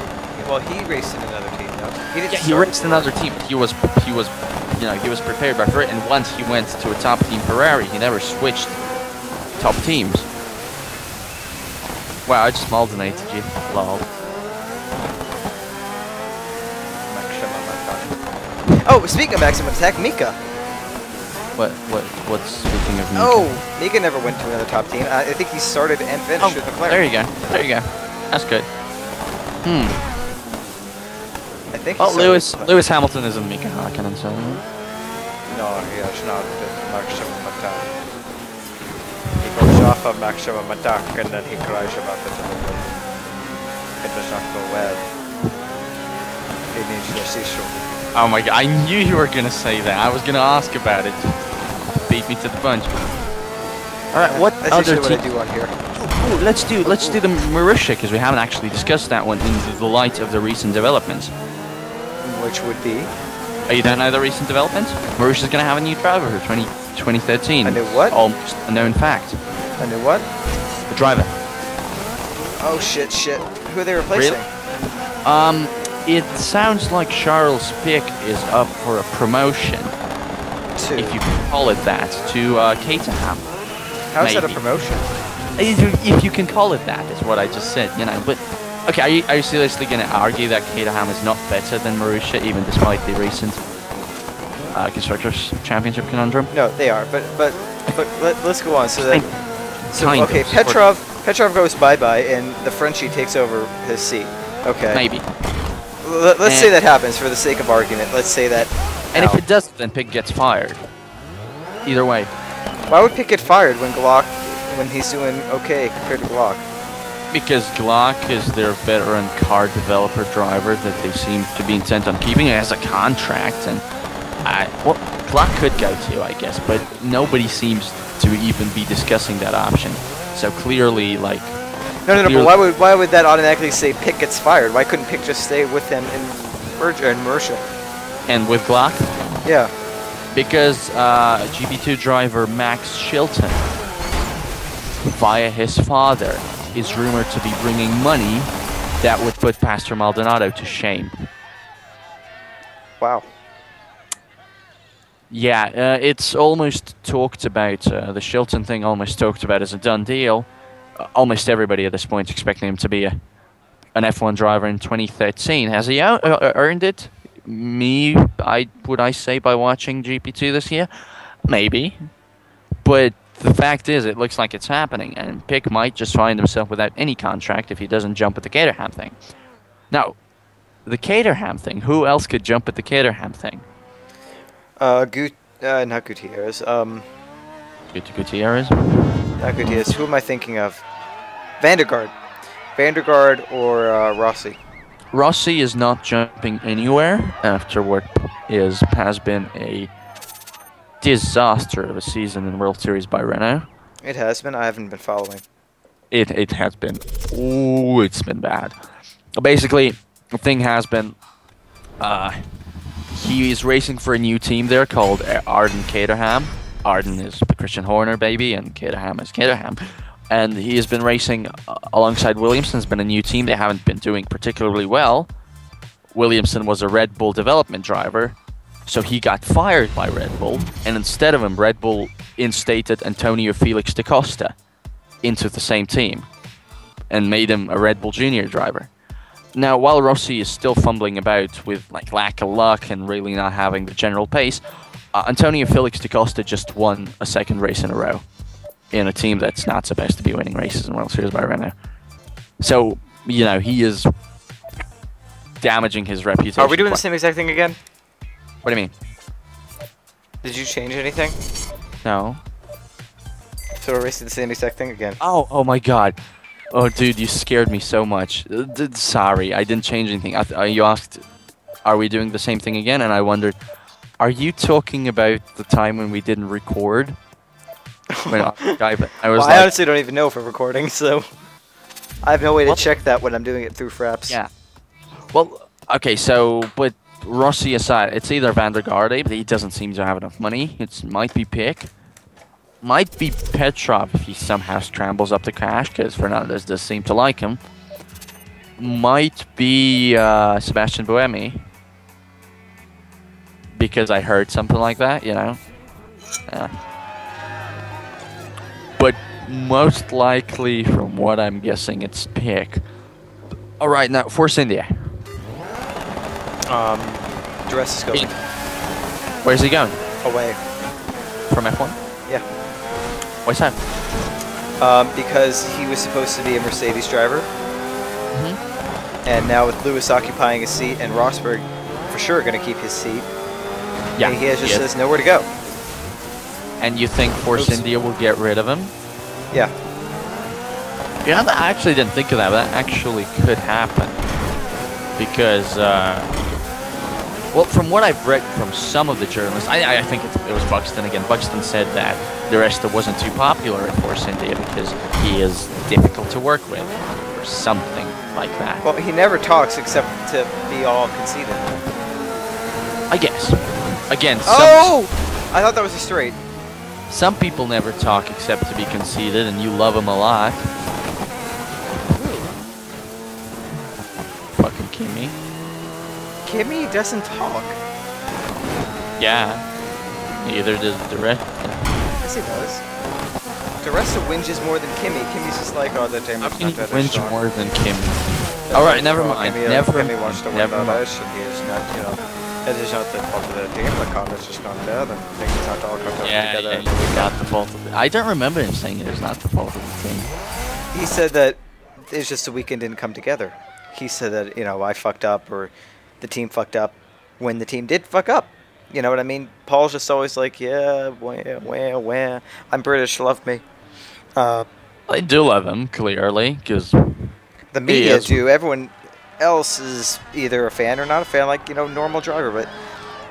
Well, he raced in another team, though. He raced in another team. He was prepared by Ferrari, and once he went to a top team Ferrari, he never switched top teams. Wow, I just maldonated you. Lol. Oh, speaking of maximum attack, Mika. What's speaking of Mika? Oh, Mika never went to another top team. I think he started and finished with McLaren. There you go. There you go. That's good. I think. Well, Lewis Hamilton isn't Mika Hakkinen, so. No, he is not maximum attack. He goes off of maximum attack and then he cries about it a little bit. It does not go well. He needs this issue. Oh my god, I knew you were gonna say that. I was gonna ask about it. Beat me to the punch. Alright, what That's other usually team? what I do on here. Ooh, let's do the Marussia, because we haven't actually discussed that one in the light of the recent developments. Which would be? Oh, you don't know the recent developments? Marussia's gonna have a new driver for 2013. A new what? Almost a known fact. A new what? The driver. Oh shit. Who are they replacing? Really? It sounds like Charles Pic is up for a promotion, if you can call it that, to Caterham. How is that a promotion? If you can call it that, is what I just said, you know. But okay, are you seriously going to argue that Caterham is not better than Marussia, even despite the recent Constructors' Championship conundrum? No, they are. But let's go on. So okay, of, Petrov goes bye-bye, and the Frenchie takes over his seat. Okay. Maybe. Let's say that happens for the sake of argument. Let's say that. And if it doesn't, then Pic gets fired. Either way. Why would Pic get fired when he's doing okay compared to Glock? Because Glock is their veteran car developer driver that they seem to be intent on keeping as a contract, and well, Glock could go too, I guess, but nobody seems to even be discussing that option. So clearly, like. No, but why would that automatically say Pic gets fired? Why couldn't Pic just stay with him in Marussia? And with Glock? Yeah. Because GP2 driver Max Chilton, via his father, is rumored to be bringing money that would put Pastor Maldonado to shame. Wow. Yeah, it's almost talked about, the Chilton thing almost talked about as a done deal. Almost everybody at this point is expecting him to be an F1 driver in 2013. Has he earned it? Would I say by watching GP2 this year? Maybe. But the fact is, it looks like it's happening, and Pic might just find himself without any contract if he doesn't jump at the Caterham thing. Now, the Caterham thing, who else could jump at the Caterham thing? Not Gutierrez. Gutierrez? Not Gutierrez. Who am I thinking of? Vandergaard or Rossi? Rossi is not jumping anywhere after what has been a disaster of a season in World Series by Renault. It has been. I haven't been following. It has been. Ooh, it's been bad. Basically, the thing has been he is racing for a new team there called Arden Caterham. Arden is Christian Horner, baby, and Caterham is Caterham. And he has been racing alongside Williamson. It's been a new team. They haven't been doing particularly well. Williamson was a Red Bull development driver, so he got fired by Red Bull. And instead of him, Red Bull instated Antonio Felix da Costa into the same team and made him a Red Bull Junior driver. Now, while Rossi is still fumbling about with like lack of luck and really not having the general pace, Antonio Felix da Costa just won a second race in a row in a team that's not supposed to be winning races in World Series by right now. So, you know, he is damaging his reputation. Are we doing the same exact thing again? What do you mean? Did you change anything? No. So we're racing the same exact thing again. Oh my god. Oh, dude, you scared me so much. Sorry, I didn't change anything. You asked, are we doing the same thing again? And I wondered, are you talking about the time when we didn't record? When I was I honestly don't even know if we're recording, so I have no way to check that when I'm doing it through Fraps. Yeah. Well, okay, so, but Rossi aside, it's either Van der Garde, but he doesn't seem to have enough money. It might be Pick. Might be Petrov if he somehow scrambles up the cash, because Fernandez does seem to like him. Might be Sebastian Buemi, because I heard something like that, you know. But most likely, from what I'm guessing, it's Pick. All right, now Force India. Duress is going Where's he going? away. From F1? Yeah. Why's that? Because he was supposed to be a Mercedes driver. And now with Lewis occupying his seat and Rosberg for sure going to keep his seat, Yeah, he has nowhere to go. And you think Force India will get rid of him? Yeah. Yeah, I actually didn't think of that, but that actually could happen. Because, well, from what I've read from some of the journalists, I think it was Buxton again. Buxton said that the rest wasn't too popular at Force India because he is difficult to work with, or something like that. Well, he never talks except to be all conceited. I guess. Again, I thought that was a straight. some people never talk except to be conceited, and you love them a lot. Fucking Kimmy. Kimmy doesn't talk. Yeah. Neither does the rest. Yes, he does. The rest of whinges more than Kimmy. Kimmy's just like, oh, the How James can you not that whinge strong. more than Kimmy? Alright, never mind. Kimmy wants to win Never that mind. race, and he is not, you know, it is not the fault of the team. The car is just not there. Then things have to all come together. It's not the fault of the... I don't remember him saying it was not the fault of the team. He said that it's just the weekend didn't come together. He said that, you know, I fucked up or the team fucked up when the team did fuck up. You know what I mean? Paul's just always like, yeah, where. I'm British, love me. I do love him, clearly, because... The media do. Everyone else is either a fan or not a fan, like, you know, normal driver, but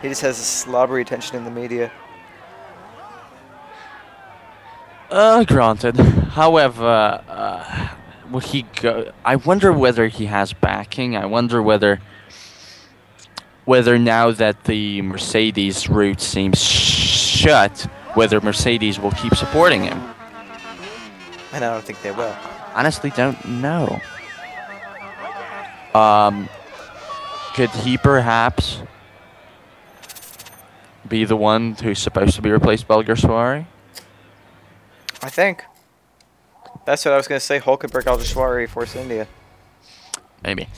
he just has a slobbery attention in the media. Granted. However, will he go... I wonder whether he has backing. I wonder whether now that the Mercedes route seems shut, whether Mercedes will keep supporting him. And I don't think they will. Honestly, don't know. Could he perhaps be the one who's supposed to be replaced by Alguersuari? I think. That's what I was going to say. Hulkenberg, Alguersuari, Force India. Maybe.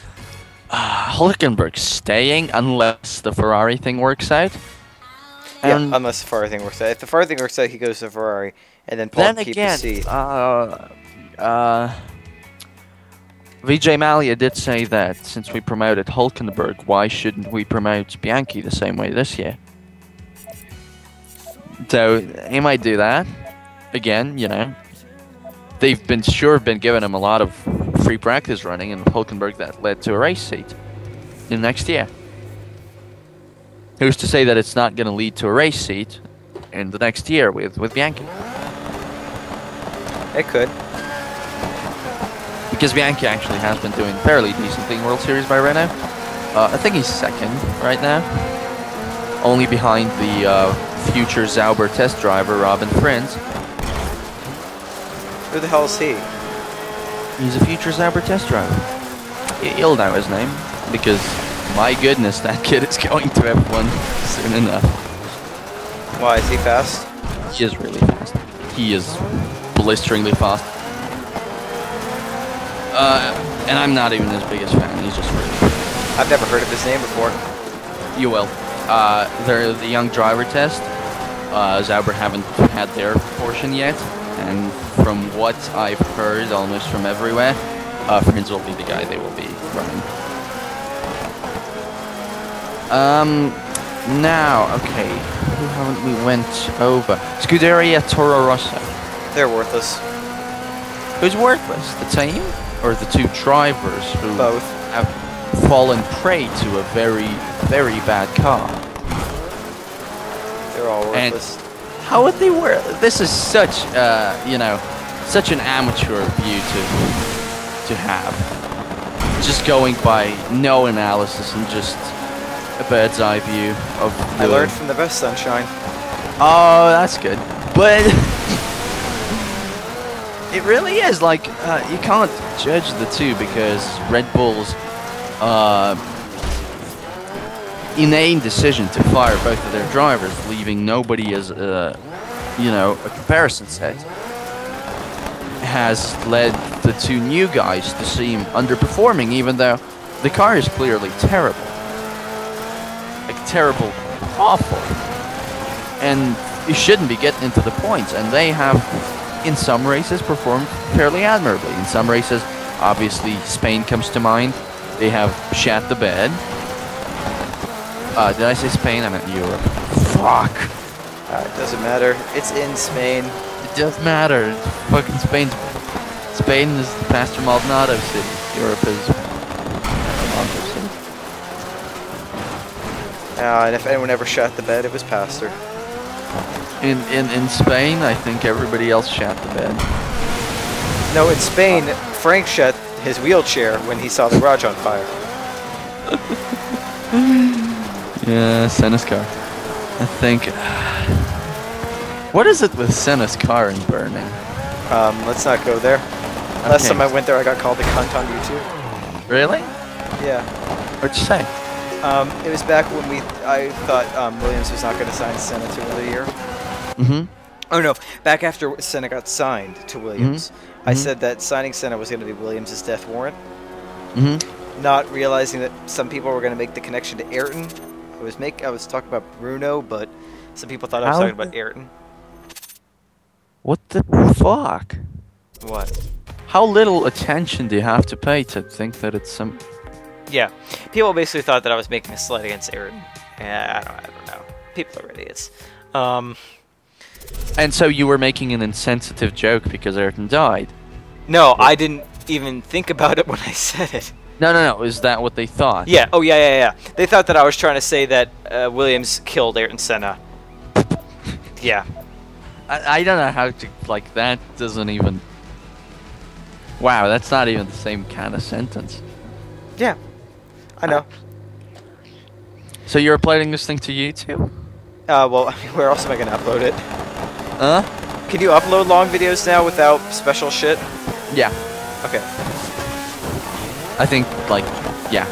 Hulkenberg staying unless the Ferrari thing works out. Yeah, And unless the Ferrari thing works out. If the Ferrari thing works out, he goes to Ferrari, and then Paul then can keep again, his seat. Vijay Mallya did say that since we promoted Hulkenberg, why shouldn't we promote Bianchi the same way this year? So he might do that. Again, you know, they've been giving him a lot of free practice running, and Hulkenberg that led to a race seat in next year. Who's to say that it's not going to lead to a race seat in the next year with Bianchi? It could. Because Bianchi actually has been doing fairly decently in World Series by right now. I think he's second right now. only behind the future Zauber test driver, Robin Prince. Who the hell is he? He's a future Zauber test driver. You'll know his name, because, my goodness, that kid is going to F1 soon enough. Why, is he fast? He is really fast. He is blisteringly fast. And I'm not even his biggest fan, he's just really fast. I've never heard of his name before. You will. They're the young driver test. Zauber haven't had their portion yet, and from what I've heard almost from everywhere, Prince will be the guy they will be running. Now, okay, who haven't we went over? Scuderia Toro Rosso. They're worthless. Who's worthless? The team or the two drivers who Both have fallen prey to a very, very bad car? They're all worthless. And how would they work? This is such, you know, such an amateur view to have. Just going by no analysis and just a bird's eye view of. I learned from the best, Sunshine. Oh, that's good. But it really is like you can't judge the two because Red Bull's inane decision to fire both of their drivers, leaving nobody as you know, a comparison set, has led the two new guys to seem underperforming, even though the car is clearly terrible. Like, terrible, awful. And you shouldn't be getting into the points, and they have, in some races, performed fairly admirably. In some races, obviously, Spain comes to mind. They have shat the bed. Did I say Spain? I meant Europe. Fuck. It doesn't matter. It's in Spain. It does matter. Fucking Spain is the Pastor Maldonado city. Europe is Maldonado city. And if anyone ever shat the bed, it was Pastor. In Spain, I think everybody else shat the bed. No, in Spain, Frank shat his wheelchair when he saw the garage on fire. Yeah, Senna's car. I think. What is it with Senna's car and burning? Let's not go there. Last time I went there, I got called a cunt on YouTube. Really? Yeah. What'd you say? It was back when I thought Williams was not going to sign Senna to another year. Mm-hmm. Oh no, back after Senna got signed to Williams, I said that signing Senna was going to be Williams' death warrant. Mm-hmm. Not realizing that some people were going to make the connection to Ayrton. I was talking about Bruno, but some people thought I was talking about Ayrton. What the fuck? What? How little attention do you have to pay to think that it's some... Yeah. People basically thought that I was making a slight against Ayrton. Yeah, I don't know. People are idiots. And so you were making an insensitive joke because Ayrton died? No, I didn't even think about it when I said it. No. Is that what they thought? Yeah. Oh, yeah. They thought that I was trying to say that Williams killed Ayrton Senna. Yeah. I don't know how to... Like, that doesn't even... Wow, that's not even the same kind of sentence. Yeah. I know. So you're uploading this thing to YouTube? Well, I mean, where else am I going to upload it? Huh? Can you upload long videos now without special shit? Yeah. Okay. I think, like, yeah.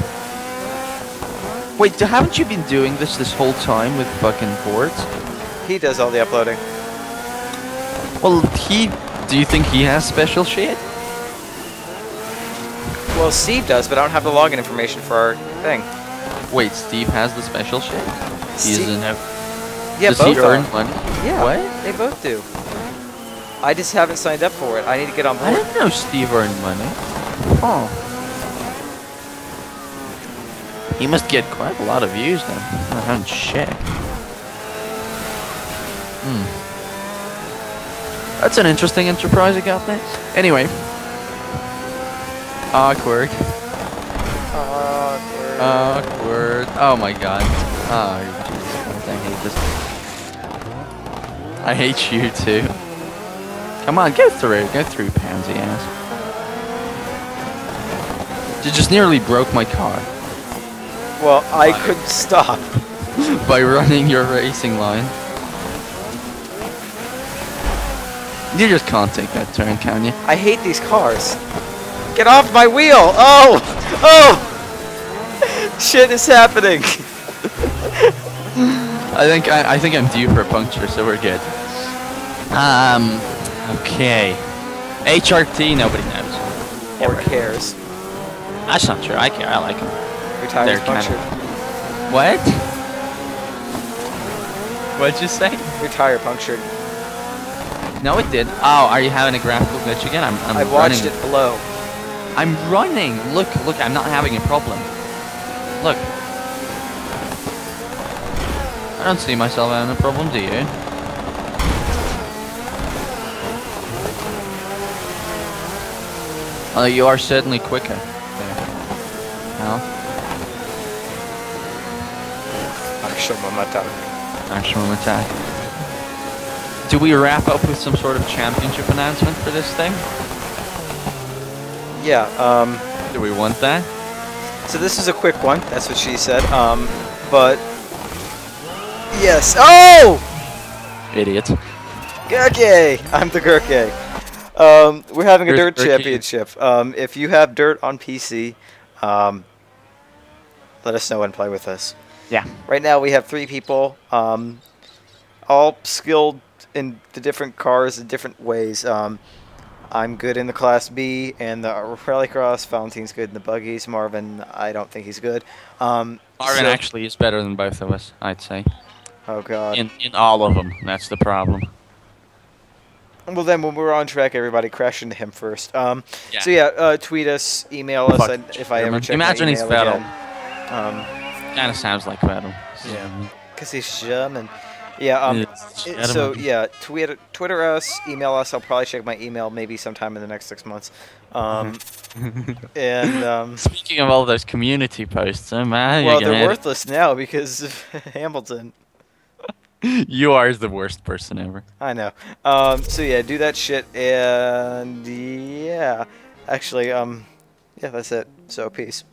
Wait, haven't you been doing this whole time with fucking boards? He does all the uploading. Well, do you think he has special shit? Well, Steve does, but I don't have the login information for our thing. Wait, Steve has the special shit? He's in a... Yeah, Does both he earn are. money? Yeah, What? they both do. I just haven't signed up for it. I need to get on I board. didn't know Steve earned money. Oh. He must get quite a lot of views then. I haven't checked. That's an interesting enterprise you got there. Anyway. Awkward. Awkward. Oh my god. Oh, Jesus Christ, I hate this. I hate you too. Come on, go through, pansy ass. You just nearly broke my car. Well, I couldn't stop. by running your racing line. You just can't take that turn, can you? I hate these cars. Get off my wheel! Oh! Oh! Shit is happening. I think I'm due for a puncture, so we're good. Okay. HRT, nobody knows. Or cares. That's not true. I care. I like them. Your tire's They're punctured. What? What'd you say? Your tire punctured. No, it did. Oh, are you having a graphical glitch again? I'm I watched running. it blow. I'm running. Look, I'm not having a problem. Look. I don't see myself having a problem, do you? Oh, you are certainly quicker. There. Now. Maximum attack. Do we wrap up with some sort of championship announcement for this thing? Yeah, Do we want that? so this is a quick one, that's what she said, but... Yes, oh! Idiot. Gurke! I'm the Gurke. We're having a Here's dirt Gurke. championship. If you have dirt on PC, let us know and play with us. Yeah. Right now we have 3 people, all skilled in the different cars in different ways. I'm good in the Class B and the Rallycross. Valentine's good in the buggies. Marvin, I don't think he's good. Marvin actually is better than both of us, I'd say. Oh God. In all of them, that's the problem. Well, then when we're on track, everybody crash into him first. Yeah. So yeah, tweet us, email us, Fuck and if I ever German. check Imagine my he's email Vettel. again. Kind of sounds like Vettel. Yeah. Because he's German. Yeah, so yeah, Twitter us, email us. I'll probably check my email maybe sometime in the next 6 months. Speaking of all those community posts, man, well, they're worthless now because of Hamilton. You are the worst person ever. I know. So yeah, do that shit, and yeah, actually, yeah, that's it. So peace.